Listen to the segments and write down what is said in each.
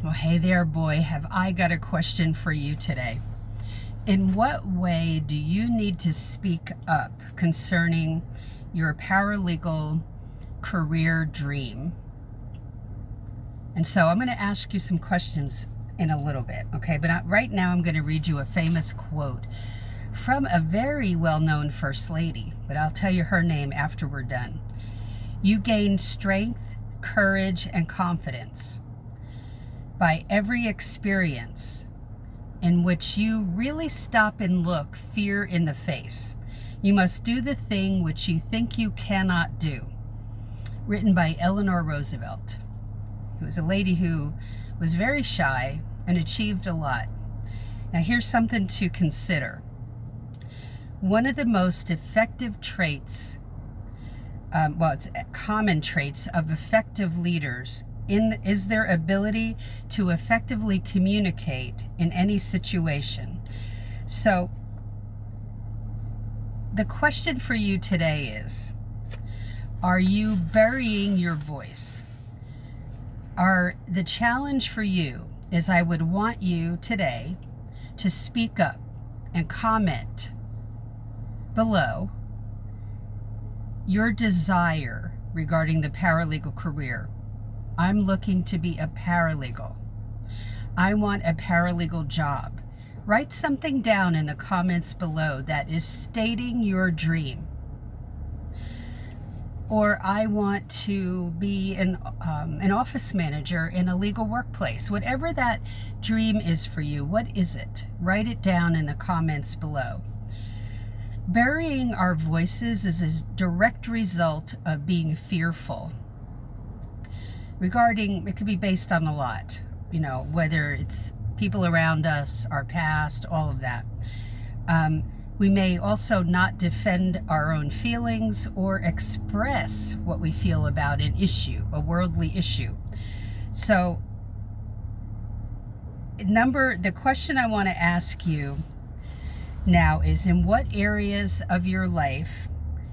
Well, hey there, boy, have I got a question for you today. In what way do you need to speak up concerning your paralegal career dream? And so I'm going to ask you some questions in a little bit, okay? But right now I'm going to read you a famous quote from a very well-known First Lady, but I'll tell you her name after we're done. You gain strength, courage, and confidence by every experience in which you really stop and look fear in the face. You must do the thing which you think you cannot do. Written by Eleanor Roosevelt, who was a lady who was very shy and achieved a lot. Now here's something to consider. One of the most effective traits, it's common traits of effective leaders is their ability to effectively communicate in any situation. So the question for you today is, are you burying your voice? The challenge for you is I would want you today to speak up and comment below your desire regarding the paralegal career. I'm looking to be a paralegal. I want a paralegal job. Write something down in the comments below that is stating your dream. Or I want to be an office manager in a legal workplace. Whatever that dream is for you, what is it? Write it down in the comments below. Burying our voices is a direct result of being fearful. It could be based on a lot, whether it's people around us, our past, all of that. We may also not defend our own feelings or express what we feel about an issue, a worldly issue. So, the question I want to ask you now is, in what areas of your life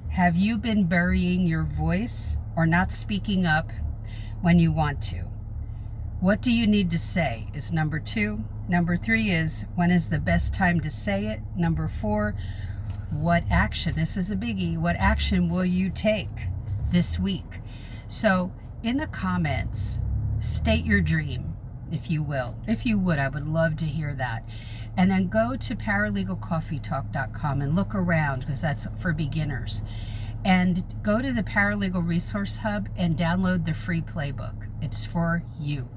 have you been burying your voice or not speaking up when you want to? What do you need to say is number 2. Number 3 is, when is the best time to say it? Number 4, what action, this is a biggie, what action will you take this week? So in the comments, state your dream, if you will. If you would, I would love to hear that. And then go to paralegalcoffeetalk.com and look around, because that's for beginners. And go to the Paralegal Resource Hub and download the free playbook. It's for you.